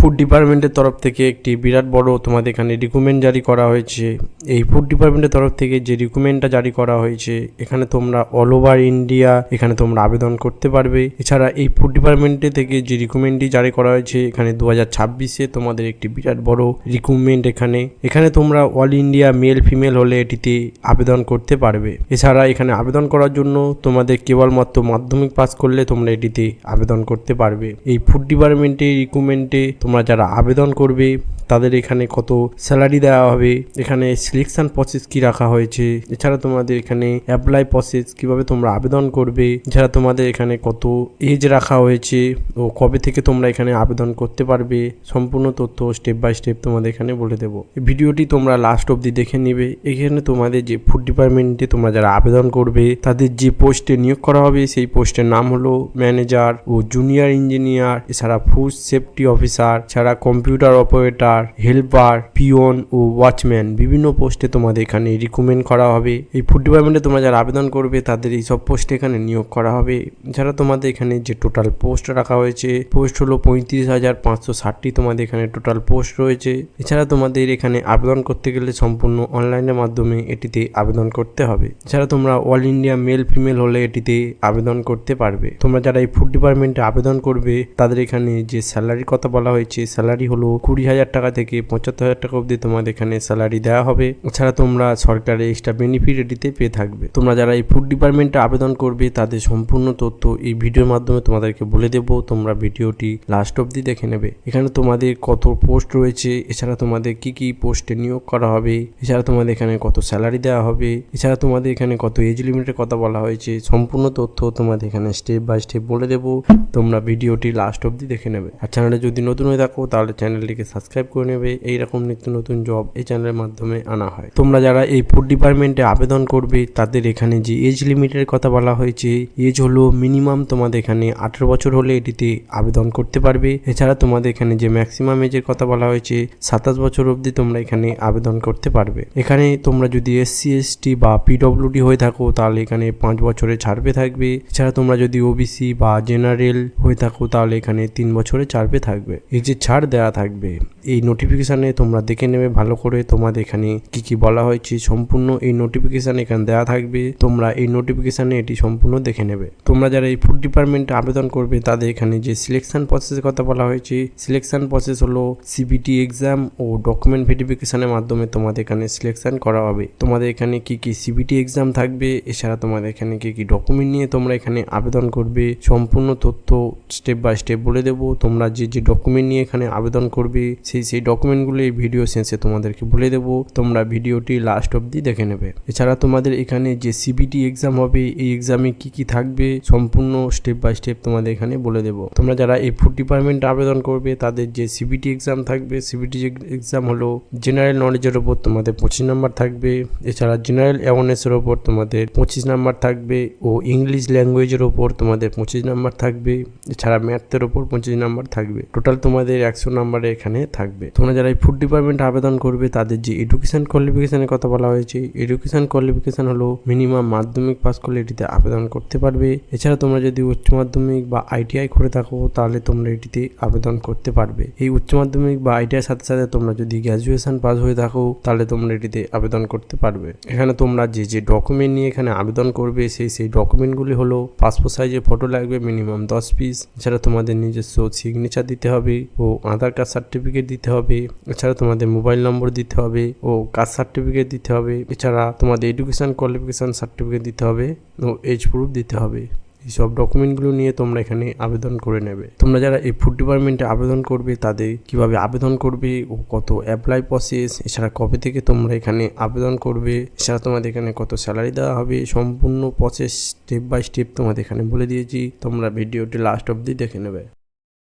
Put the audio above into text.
Food ডিপার্টমেন্টের তরফ থেকে একটি বিরাট বড় তোমাদের এখানে রিকমেন্ড জারি করা হয়েছে। এই ফুড ডিপার্টমেন্টের তরফ থেকে যে রিকমেন্ডটা জারি করা হয়েছে, এখানে তোমরা অল ওভার ইন্ডিয়া এখানে তোমরা আবেদন করতে পারবে। এছাড়া এই ফুড ডিপার্টমেন্টে থেকে যে রিকমেন্ডটি জারি করা হয়েছে, এখানে 2026-এ তোমাদের একটি বিরাট বড় রিকমেন্ড। এখানে তোমরা অল ইন্ডিয়া মেল ফিমেল হলে এটিতে আবেদন করতে পারবে। এছাড়া এখানে আবেদন করার জন্য তোমাদের কেবলমাত্র মাধ্যমিক পাস করলে তোমরা এটিতে আবেদন করতে পারবে। এই ফুড ডিপার্টমেন্টের রিক্রুটমেন্টে তোমরা যারা আবেদন করবে তাদের এখানে কত স্যালারি দেওয়া হবে, এখানে সিলেকশন প্রসেস কি রাখা হয়েছে, এছাড়া তোমাদের এখানে অ্যাপ্লাই প্রসেস কিভাবে তোমরা আবেদন করবে, এছাড়া তোমাদের এখানে কত এজ রাখা হয়েছে ও কবে থেকে তোমরা এখানে আবেদন করতে পারবে, সম্পূর্ণ তথ্য স্টেপ বাই স্টেপ তোমাদের এখানে বলে দেবো। এই ভিডিওটি তোমরা লাস্ট অবধি দেখে নিবে। এখানে তোমাদের যে ফুড ডিপার্টমেন্টে তোমরা যারা আবেদন করবে তাদের যে পোস্টে নিয়োগ করা হবে সেই পোস্টের নাম হলো ম্যানেজার ও জুনিয়র ইঞ্জিনিয়ার, এছাড়া ফুড সেফটি অফিসার, ছাড়া কম্পিউটার অপারেটর, হেল্পার, পিওন ও ওয়াচম্যান, বিভিন্ন পোস্টে তোমাদের এখানে রিক্রুটমেন্ট করা হবে। এই ফুড ডিপার্টমেন্টে তোমরা যারা আবেদন করবে তাদের এই সব পোস্টে এখানে নিয়োগ করা হবে। এছাড়া তোমাদের এখানে যে টোটাল পোস্ট রাখা হয়েছে, পোস্ট হলো 35,560টি তোমাদের এখানে টোটাল পোস্ট রয়েছে। এছাড়া তোমাদের এখানে আবেদন করতে গেলে সম্পূর্ণ অনলাইনের মাধ্যমে এটিতে আবেদন করতে হবে। এছাড়া তোমরা অল ইন্ডিয়া মেল ফিমেল হলে এটিতে আবেদন করতে পারবে। তোমরা যারা এই ফুড ডিপার্টমেন্টে আবেদন করবে তাদের এখানে যে স্যালারির কথা বলা হয়েছে, স্যালারি হলো 20,000 টাকা থেকে 75,000 টাকা অবধি তোমাদের এখানে স্যালারি দেওয়া হবে। এছাড়া তোমরা সরকারের এক্সট্রা বেনিফিট এটিতে পেয়ে থাকবে। তোমরা যারা এই ফুড ডিপার্টমেন্টে আবেদন করবে তাদের সম্পূর্ণ তথ্য এই ভিডিওর মাধ্যমে তোমাদেরকে বলে দেবো। তোমরা ভিডিওটি লাস্ট অবধি দেখে নেবে। এখানে তোমাদের কত পোস্ট রয়েছে, এছাড়া তোমাদের কি কি পোস্টে নিয়োগ করা হবে, এছাড়া তোমাদের এখানে কত স্যালারি দেওয়া হবে, এছাড়া তোমাদের এখানে কত এজ লিমিটের কথা বলা হয়েছে, সম্পূর্ণ তথ্য তোমাদের এখানে স্টেপ বাই স্টেপ বলে দেবো। তোমরা ভিডিওটি লাস্ট অবধি দেখে নেবে। আর চ্যানেলে যদি নতুন হয়ে থাকো তাহলে চ্যানেলটিকে সাবস্ক্রাইব করে নেবে। এইরকম নিত্য নতুন জব এই চ্যানেলের মাধ্যমে আনা হয়। তোমরা যারা এই ফুড ডিপার্টমেন্টে আবেদন করবে তাদের এখানে যে এজ লিমিটের কথা বলা হয়েছে, এজ হলো মিনিমাম তোমাদের এখানে 18 বছর হলে এটিতে আবেদন করতে পারবে। এছাড়া তোমাদের এখানে যে ম্যাক্সিমাম এজের কথা বলা হয়েছে 27 বছর অবধি তোমরা এখানে আবেদন করতে পারবে। এখানে তোমরা যদি SC ST বা PWD হয়ে থাকো তাহলে এখানে 5 বছরের ছাড়বে থাকবে। এছাড়া তোমরা যদি OBC বা জেনারেল হয়ে থাকো তাহলে এখানে 3 বছরের ছাড়বে থাকবে। এই যে ছাড় দেওয়া থাকবে এই নোটিফিকেশানে তোমরা দেখে নেবে ভালো করে। তোমাদের এখানে কি কি বলা হয়েছে সম্পূর্ণ এই নোটিফিকেশান এখানে দেওয়া থাকবে। তোমরা এই নোটিফিকেশানে এটি সম্পূর্ণ দেখে নেবে। তোমরা যারা এই ফুড ডিপার্টমেন্টে আবেদন করবে তাদের এখানে যে সিলেকশন প্রসেসের কথা বলা হয়েছে, সিলেকশন প্রসেস হলো CBT এক্সাম ও ডকুমেন্ট ভেরিফিকেশনের মাধ্যমে তোমাদের এখানে সিলেকশন করা হবে। তোমাদের এখানে কি কি CBT এক্সাম থাকবে, এছাড়া তোমাদের এখানে কি কি ডকুমেন্ট নিয়ে তোমরা এখানে আবেদন করবে, সম্পূর্ণ তথ্য স্টেপ বাই স্টেপ বলে দেবো। তোমরা যে যে ডকুমেন্ট নিয়ে এখানে আবেদন করবে সেই ডকুমেন্টগুলো এই ভিডিও শেষে তোমাদেরকে বলে দেবো। তোমরা ভিডিওটি লাস্ট অবধি দেখে নেবে। এছাড়া তোমাদের এখানে যে CBT এক্সাম হবে এই এক্সামে কি কি থাকবে সম্পূর্ণ স্টেপ বাই স্টেপ তোমাদের এখানে বলে দেবো। তোমরা যারা এই ফুড ডিপার্টমেন্টে আবেদন করবে তাদের যে CBT এক্সাম থাকবে, CBT এক্সাম হলো জেনারেল নলেজের ওপর তোমাদের 25 নাম্বার থাকবে। এছাড়া জেনারেল অ্যাওয়ারনেসের ওপর তোমাদের 25 নাম্বার থাকবে ও ইংলিশ ল্যাঙ্গুয়েজের ওপর তোমাদের 25 নাম্বার থাকবে। এছাড়া ম্যাথের ওপর 25 নাম্বার থাকবে। টোটাল তোমাদের 100 নাম্বারে এখানে থাকবে। তোমরা যারা এই ফুড ডিপার্টমেন্টে আবেদন করবে তাদের যে এডুকেশন কোয়ালিফিকেশনের কথা বলা হয়েছে, এডুকেশন কোয়ালিফিকেশন হলো মিনিমাম মাধ্যমিক পাস করলে এটিতে আবেদন করতে পারবে। এছাড়া তোমরা যদি উচ্চ মাধ্যমিক বা ITI করে থাকো তাহলে তোমরা এটিতে আবেদন করতে পারবে। এই উচ্চ মাধ্যমিক বা ITI সাথে সাথে তোমরা যদি গ্র্যাজুয়েশন পাস হয়ে থাকো তাহলে তোমরা এটিতে আবেদন করতে পারবে। এখানে তোমরা যে যে ডকুমেন্ট নিয়ে এখানে আবেদন করবে সেই ডকুমেন্টগুলি হলো পাসপোর্ট সাইজের ফটো লাগবে মিনিমাম 10 পিস। এছাড়া তোমাদের নিজস্ব সিগনেচার দিতে হবে ও আধার কার্ড সার্টিফিকেট দিতে হবে। এছাড়া তোমাদের মোবাইল নম্বর দিতে হবে ও কাস্ট সার্টিফিকেট দিতে হবে। এছাড়া তোমাদের এডুকেশন কোয়ালিফিকেশন সার্টিফিকেট দিতে হবে ও এজ প্রুফ দিতে হবে। এই সব ডকুমেন্টগুলো নিয়ে তোমরা এখানে আবেদন করে নেবে। তোমরা যারা এই ফুড ডিপার্টমেন্টে আবেদন করবে তাদের কিভাবে আবেদন করবে ও কত অ্যাপ্লাই প্রসেস, এছাড়া কবে থেকে তোমরা এখানে আবেদন করবে, এছাড়া তোমাদের এখানে কত স্যালারি দেওয়া হবে, সম্পূর্ণ প্রসেস স্টেপ বাই স্টেপ তোমাদের এখানে বলে দিয়েছি। তোমরা ভিডিওটি লাস্ট অবধি দেখে নেবে।